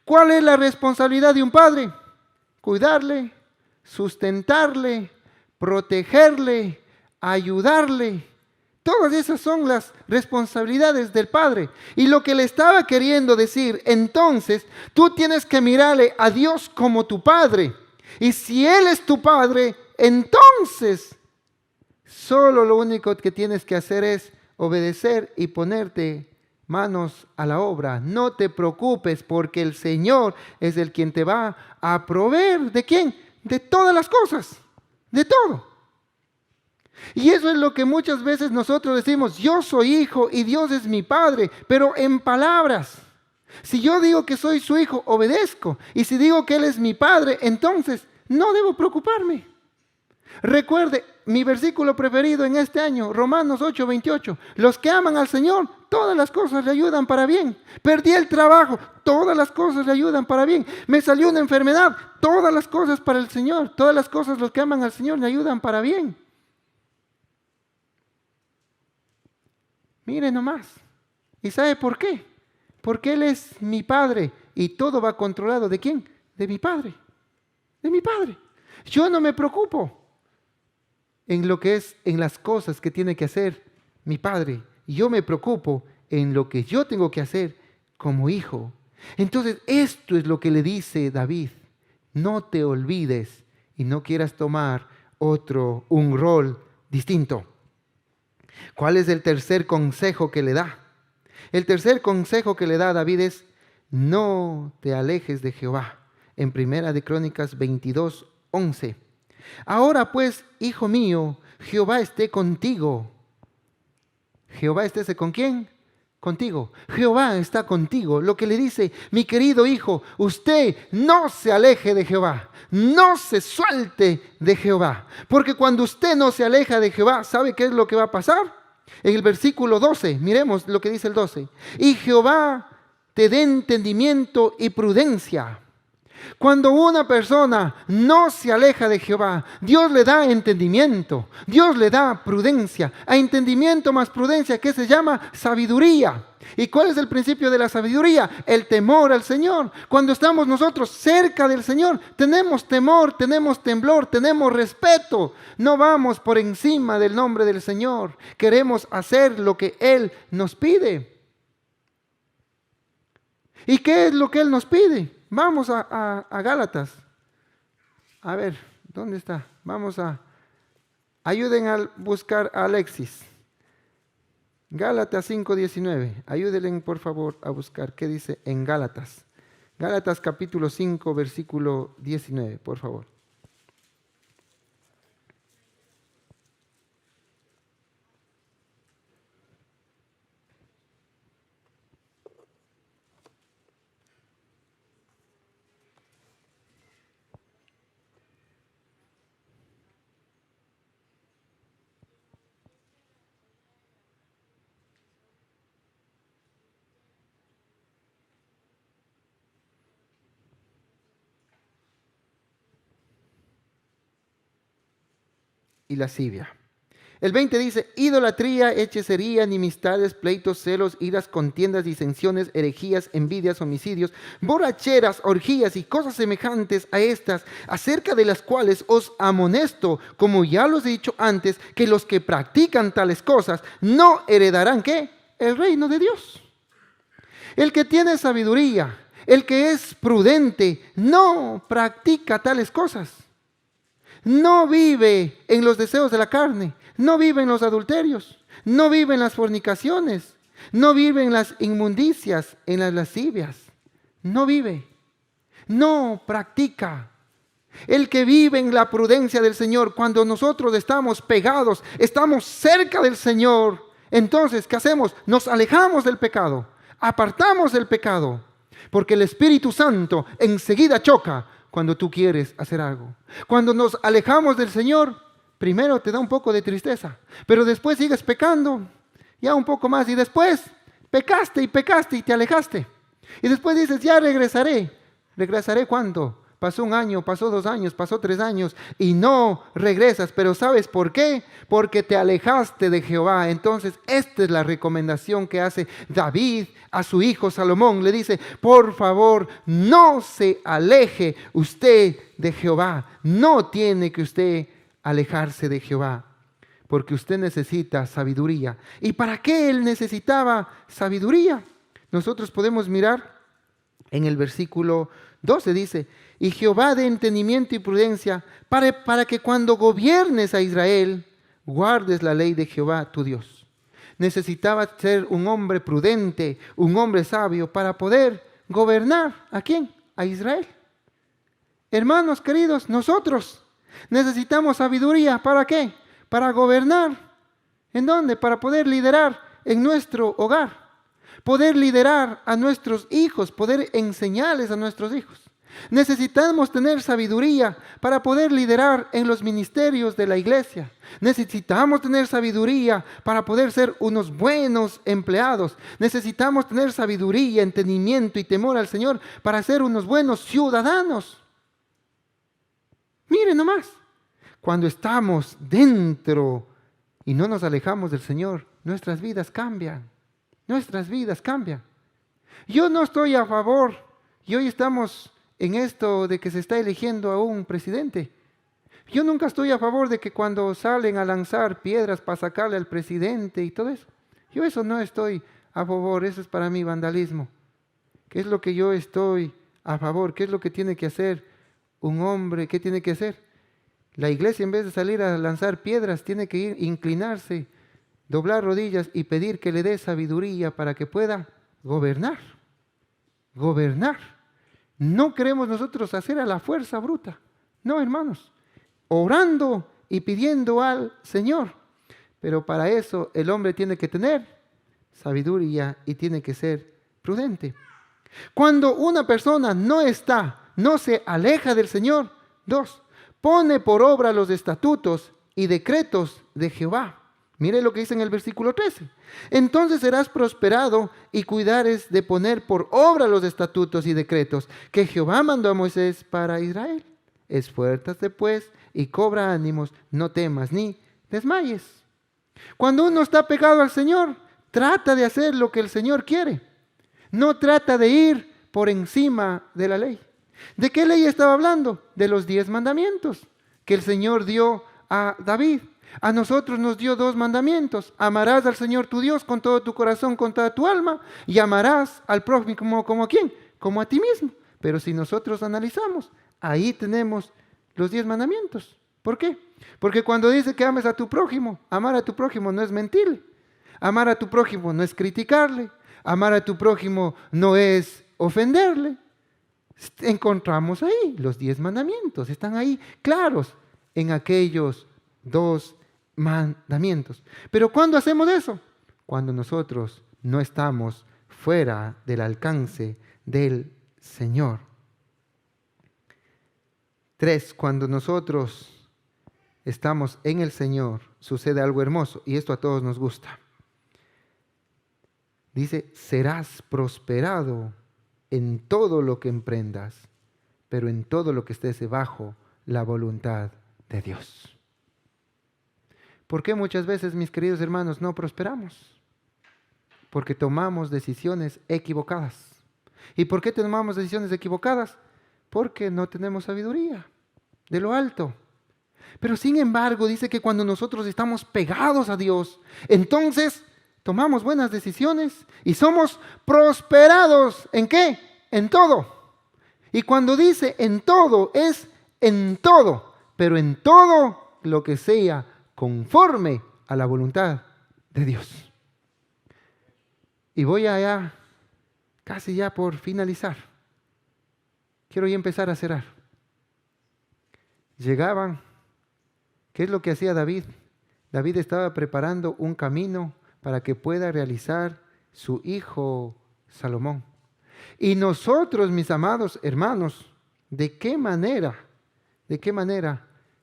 ¿Cuál es la responsabilidad de un padre? Cuidarle, sustentarle, protegerle, ayudarle. Todas esas son las responsabilidades del padre. Y lo que le estaba queriendo decir, entonces, tú tienes que mirarle a Dios como tu padre. Y si Él es tu padre, entonces, solo lo único que tienes que hacer es obedecer y ponerte manos a la obra. No te preocupes porque el Señor es el quien te va a proveer. ¿De quién? De todas las cosas. De todo. Y eso es lo que muchas veces nosotros decimos, yo soy hijo y Dios es mi padre, pero en palabras. Si yo digo que soy su hijo, obedezco. Y si digo que Él es mi padre, entonces no debo preocuparme. Recuerde, mi versículo preferido en este año, Romanos 8:28. Los que aman al Señor, todas las cosas le ayudan para bien. Perdí el trabajo, todas las cosas le ayudan para bien. Me salió una enfermedad, todas las cosas para el Señor. Todas las cosas los que aman al Señor le ayudan para bien. Mire nomás. ¿Y sabe por qué? Porque Él es mi Padre y todo va controlado. ¿De quién? De mi Padre. De mi Padre. Yo no me preocupo en lo que es, en las cosas que tiene que hacer mi Padre. Yo me preocupo en lo que yo tengo que hacer como hijo. Entonces, esto es lo que le dice David. No te olvides y no quieras tomar un rol distinto. ¿Cuál es el tercer consejo que le da? El tercer consejo que le da a David es, no te alejes de Jehová. En Primera de Crónicas 22:11. Ahora pues, hijo mío, Jehová esté contigo. ¿Jehová esté con quién? Contigo. Jehová está contigo. Lo que le dice, mi querido hijo, usted no se aleje de Jehová. No se suelte de Jehová. Porque cuando usted no se aleja de Jehová, ¿sabe qué es lo que va a pasar? En el versículo 12, miremos lo que dice el 12. Y Jehová te dé entendimiento y prudencia. Cuando una persona no se aleja de Jehová, Dios le da entendimiento, Dios le da prudencia. A entendimiento más prudencia, que se llama sabiduría. ¿Y cuál es el principio de la sabiduría? El temor al Señor. Cuando estamos nosotros cerca del Señor, tenemos temor, tenemos temblor, tenemos respeto. No vamos por encima del nombre del Señor. Queremos hacer lo que Él nos pide. ¿Y qué es lo que Él nos pide? Vamos a Gálatas. A ver, ¿dónde está? Ayuden a buscar a Alexis. Gálatas 5:19. Ayúdenle por favor a buscar qué dice en Gálatas. Gálatas capítulo 5, versículo 19, por favor. Y lascivia. El 20 dice, idolatría, hechicería, enemistades, pleitos, celos, iras, contiendas, disensiones, herejías, envidias, homicidios, borracheras, orgías y cosas semejantes a estas, acerca de las cuales os amonesto, como ya los he dicho antes, que los que practican tales cosas no heredarán, ¿qué? El reino de Dios. El que tiene sabiduría, el que es prudente, no practica tales cosas. No vive en los deseos de la carne, no vive en los adulterios, no vive en las fornicaciones, no vive en las inmundicias, en las lascivias. No vive, no practica. El que vive en la prudencia del Señor, cuando nosotros estamos pegados, estamos cerca del Señor, entonces, ¿qué hacemos? Nos alejamos del pecado, apartamos del pecado, porque el Espíritu Santo enseguida choca cuando tú quieres hacer algo. Cuando nos alejamos del Señor, primero te da un poco de tristeza, pero después sigues pecando, ya un poco más, y después pecaste y te alejaste. Y después dices, ya regresaré. ¿Regresaré cuándo? Pasó 1 año, pasó 2 años, pasó 3 años y no regresas. Pero ¿sabes por qué? Porque te alejaste de Jehová. Entonces, esta es la recomendación que hace David a su hijo Salomón. Le dice, por favor, no se aleje usted de Jehová. No tiene que usted alejarse de Jehová, porque usted necesita sabiduría. ¿Y para qué él necesitaba sabiduría? Nosotros podemos mirar en el versículo 12, dice, y Jehová dé entendimiento y prudencia para que cuando gobiernes a Israel, guardes la ley de Jehová tu Dios. Necesitaba ser un hombre prudente, un hombre sabio para poder gobernar. ¿A quién? A Israel. Hermanos queridos, nosotros necesitamos sabiduría. ¿Para qué? Para gobernar. ¿En dónde? Para poder liderar en nuestro hogar, poder liderar a nuestros hijos, poder enseñarles a nuestros hijos. Necesitamos tener sabiduría para poder liderar en los ministerios de la iglesia. Necesitamos tener sabiduría para poder ser unos buenos empleados. Necesitamos tener sabiduría, entendimiento y temor al Señor para ser unos buenos ciudadanos. Miren nomás, cuando estamos dentro y no nos alejamos del Señor, nuestras vidas cambian. Nuestras vidas cambian. Yo no estoy a favor, y hoy estamos en esto de que se está eligiendo a un presidente. Yo nunca estoy a favor de que cuando salen a lanzar piedras para sacarle al presidente y todo eso. Yo eso no estoy a favor, eso es para mí vandalismo. ¿Qué es lo que yo estoy a favor? ¿Qué es lo que tiene que hacer un hombre? ¿Qué tiene que hacer? La iglesia, en vez de salir a lanzar piedras, tiene que ir, inclinarse, doblar rodillas y pedir que le dé sabiduría para que pueda gobernar. Gobernar. No queremos nosotros hacer a la fuerza bruta. No, hermanos. Orando y pidiendo al Señor. Pero para eso el hombre tiene que tener sabiduría y tiene que ser prudente. Cuando una persona no se aleja del Señor, 2, pone por obra los estatutos y decretos de Jehová. Mire lo que dice en el versículo 13. Entonces serás prosperado y cuidares de poner por obra los estatutos y decretos que Jehová mandó a Moisés para Israel. Esfuérzate pues y cobra ánimos, no temas ni desmayes. Cuando uno está pegado al Señor, trata de hacer lo que el Señor quiere. No trata de ir por encima de la ley. ¿De qué ley estaba hablando? De los 10 mandamientos que el Señor dio a David. A nosotros nos dio 2 mandamientos. Amarás al Señor tu Dios con todo tu corazón, con toda tu alma. Y amarás al prójimo como a quién, como a ti mismo. Pero si nosotros analizamos, ahí tenemos los 10 mandamientos. ¿Por qué? Porque cuando dice que ames a tu prójimo, amar a tu prójimo no es mentirle. Amar a tu prójimo no es criticarle. Amar a tu prójimo no es ofenderle. Encontramos ahí los 10 mandamientos. Están ahí claros en aquellos 2 mandamientos. Pero ¿cuándo hacemos eso? Cuando nosotros no estamos fuera del alcance del Señor. 3, cuando nosotros estamos en el Señor, sucede algo hermoso, y esto a todos nos gusta. Dice, serás prosperado en todo lo que emprendas, pero en todo lo que estés bajo la voluntad de Dios. ¿Por qué muchas veces, mis queridos hermanos, no prosperamos? Porque tomamos decisiones equivocadas. ¿Y por qué tomamos decisiones equivocadas? Porque no tenemos sabiduría de lo alto. Pero sin embargo, dice que cuando nosotros estamos pegados a Dios, entonces tomamos buenas decisiones y somos prosperados. ¿En qué? En todo. Y cuando dice en todo, es en todo, pero en todo lo que sea conforme a la voluntad de Dios. Y voy allá, casi ya por finalizar. Quiero ya empezar a cerrar. Llegaban, ¿qué es lo que hacía David? David estaba preparando un camino para que pueda realizar su hijo Salomón. Y nosotros, mis amados hermanos, ¿de qué manera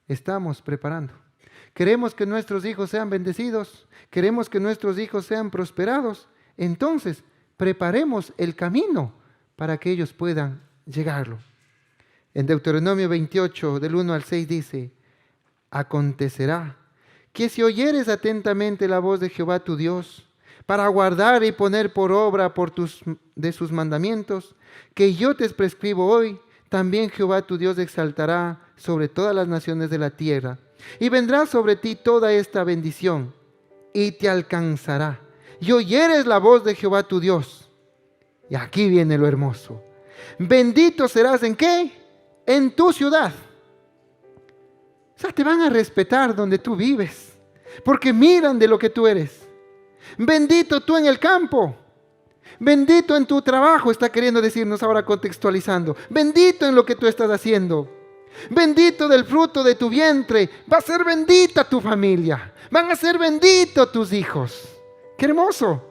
estamos preparando? ¿Queremos que nuestros hijos sean bendecidos? ¿Queremos que nuestros hijos sean prosperados? Entonces, preparemos el camino para que ellos puedan llegarlo. En Deuteronomio 28, del 1 al 6 dice: acontecerá que si oyeres atentamente la voz de Jehová tu Dios, para guardar y poner por obra de sus mandamientos, que yo te prescribo hoy, también Jehová tu Dios exaltará sobre todas las naciones de la tierra, y vendrá sobre ti toda esta bendición, y te alcanzará, y oyeres la voz de Jehová tu Dios. Y aquí viene lo hermoso. Bendito serás ¿en qué? En tu ciudad. O sea, te van a respetar donde tú vives, porque miran de lo que tú eres. Bendito tú en el campo. Bendito en tu trabajo, está queriendo decirnos ahora contextualizando. Bendito en lo que tú estás haciendo. Bendito del fruto de tu vientre. Va a ser bendita tu familia. Van a ser benditos tus hijos. ¡Qué hermoso!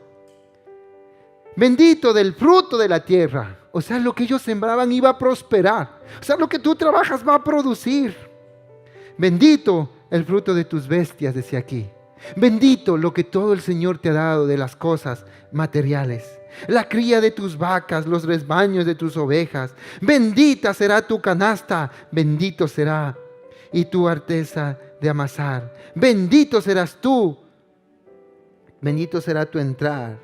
Bendito del fruto de la tierra. O sea, lo que ellos sembraban iba a prosperar. O sea, lo que tú trabajas va a producir. Bendito el fruto de tus bestias, decía aquí. Bendito lo que todo el Señor te ha dado de las cosas materiales. La cría de tus vacas, los rebaños de tus ovejas. Bendita será tu canasta, bendito será y tu arteza de amasar. Bendito serás tú, bendito será tu entrar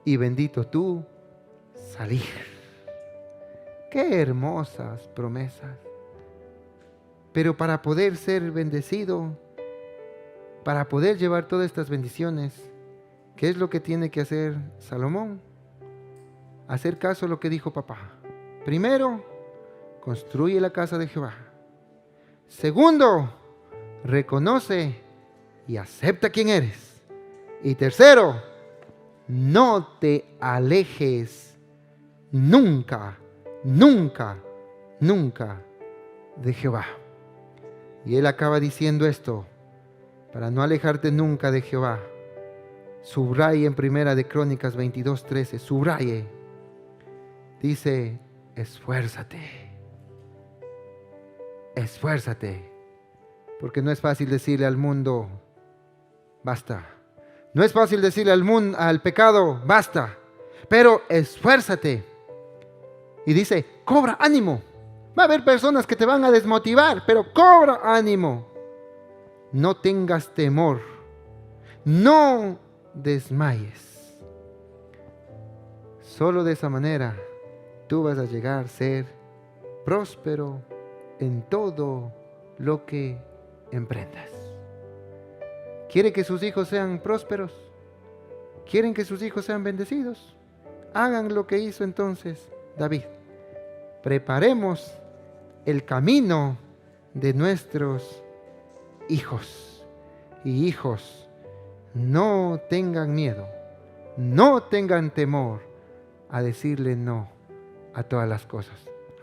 y bendito tú salir. Qué hermosas promesas. Pero para poder ser bendecido, para poder llevar todas estas bendiciones, ¿qué es lo que tiene que hacer Salomón? Hacer caso a lo que dijo papá. Primero, construye la casa de Jehová. Segundo, reconoce y acepta quién eres. Y tercero, no te alejes nunca, nunca, nunca de Jehová. Y él acaba diciendo esto: para no alejarte nunca de Jehová. Subraye en Primera de Crónicas 22:13, subraye. Dice: esfuérzate. Esfuérzate. Porque no es fácil decirle al mundo, basta. No es fácil decirle al mundo, al pecado, basta. Pero esfuérzate. Y dice, cobra ánimo. Va a haber personas que te van a desmotivar, pero cobra ánimo. No tengas temor. No desmayes. Solo de esa manera tú vas a llegar a ser próspero en todo lo que emprendas. ¿Quiere que sus hijos sean prósperos? ¿Quieren que sus hijos sean bendecidos? Hagan lo que hizo entonces David. Preparemos el camino de nuestros hijos. Y hijos, no tengan miedo, no tengan temor a decirle no a todas las cosas,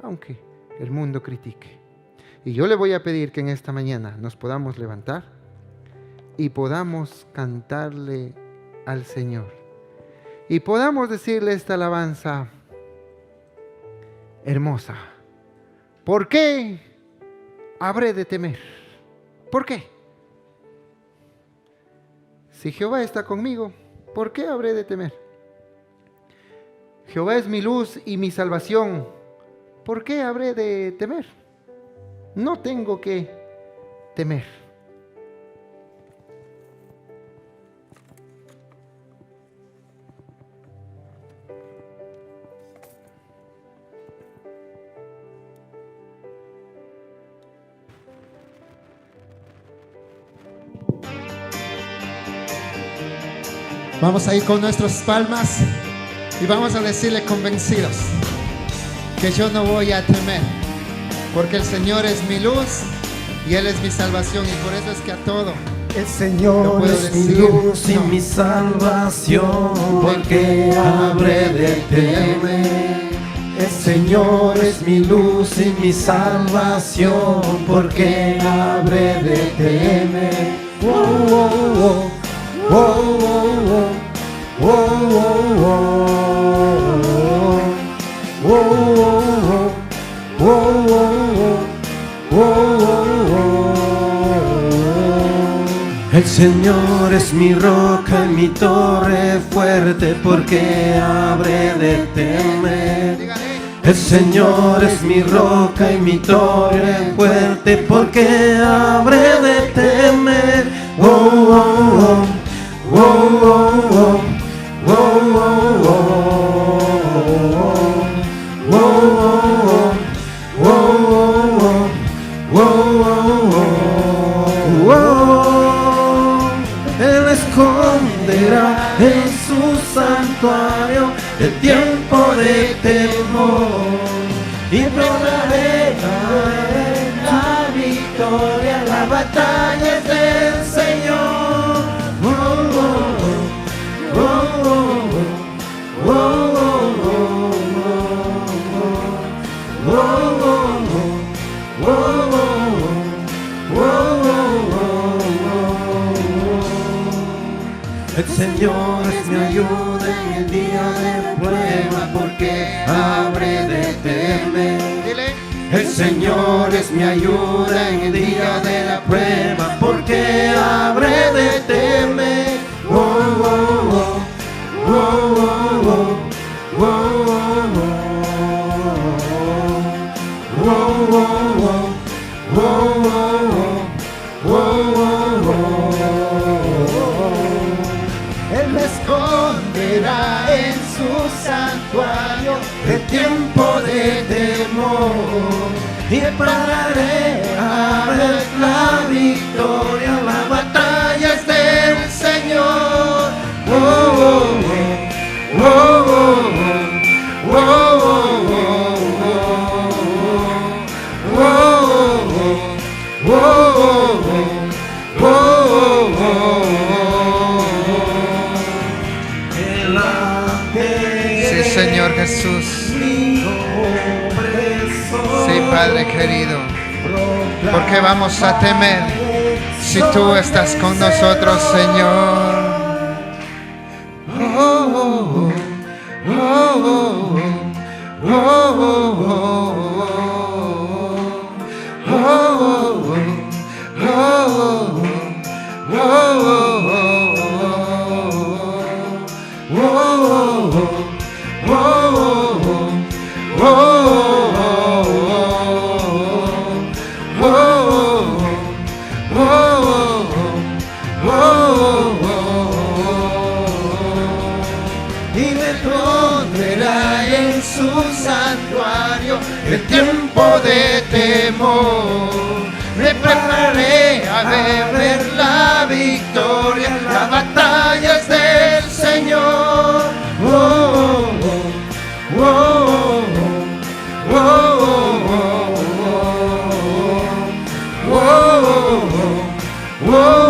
aunque el mundo critique. Y yo le voy a pedir que en esta mañana nos podamos levantar y podamos cantarle al Señor. Y podamos decirle esta alabanza hermosa. ¿Por qué habré de temer? ¿Por qué? Si Jehová está conmigo, ¿por qué habré de temer? Jehová es mi luz y mi salvación. ¿Por qué habré de temer? No tengo que temer. Vamos a ir con nuestras palmas y vamos a decirle convencidos que yo no voy a temer, porque el Señor es mi luz y Él es mi salvación, y por eso es que a todo el Señor es mi luz y mi salvación, porque habré de temer. El Señor es mi luz y mi salvación, porque habré de temer. Oh, oh, oh, oh, oh, oh, oh, oh, oh, oh, oh. El Señor es mi roca y mi torre fuerte, porque habré de temer. El Señor es mi roca y mi torre fuerte, porque habré de temer. Oh, oh, oh, oh, oh, oh, oh, oh, Él esconderá en su santuario el tiempo de temor, y proclamaré la victoria, la batalla es del Señor. Oh, oh, oh, oh, oh, oh, oh, El Señor es mi ayuda en el día de prueba, porque habré de temer. El Señor es mi ayuda en el día de la prueba, porque habré de temer. Oh, oh, oh, oh, oh, oh, oh, oh, oh, oh, oh, oh. Él me esconderá en su santuario de tiempo de temor, y pararé a ver la victoria, la batalla es del Señor. Oh, oh, oh, oh, oh, oh, oh, oh, oh, oh. Sí, Señor Jesús. Sí, Padre querido. ¿Por qué vamos a temer si tú estás con nosotros, Señor? Oh, oh, oh, oh, oh, oh, y me pondrá en su santuario el tiempo de temor. Me prepararé a ver la victoria, la batalla es del Señor. Oh, oh, oh, oh, oh, oh, oh, oh, oh,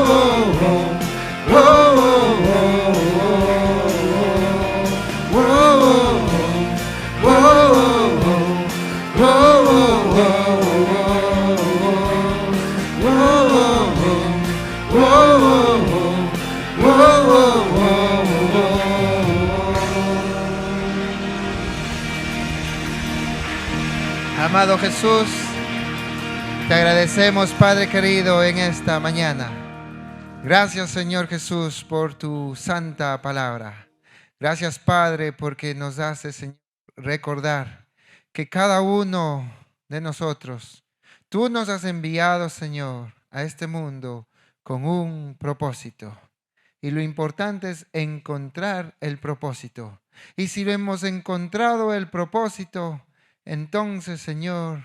Amado Jesús, te agradecemos, Padre querido, en esta mañana. Gracias, Señor Jesús, por tu santa palabra. Gracias, Padre, porque nos hace, Señor, recordar que cada uno de nosotros, tú nos has enviado, Señor, a este mundo con un propósito. Y lo importante es encontrar el propósito. Y si lo hemos encontrado el propósito, entonces, Señor,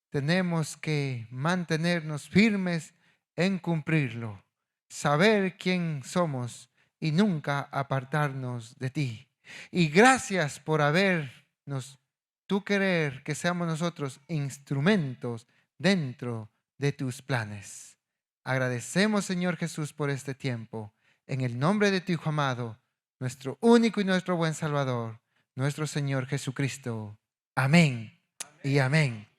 tenemos que mantenernos firmes en cumplirlo, saber quién somos y nunca apartarnos de ti. Y gracias por habernos, tú querer que seamos nosotros instrumentos dentro de tus planes. Agradecemos, Señor Jesús, por este tiempo. En el nombre de tu Hijo amado, nuestro único y nuestro buen Salvador, nuestro Señor Jesucristo. Amén y amén.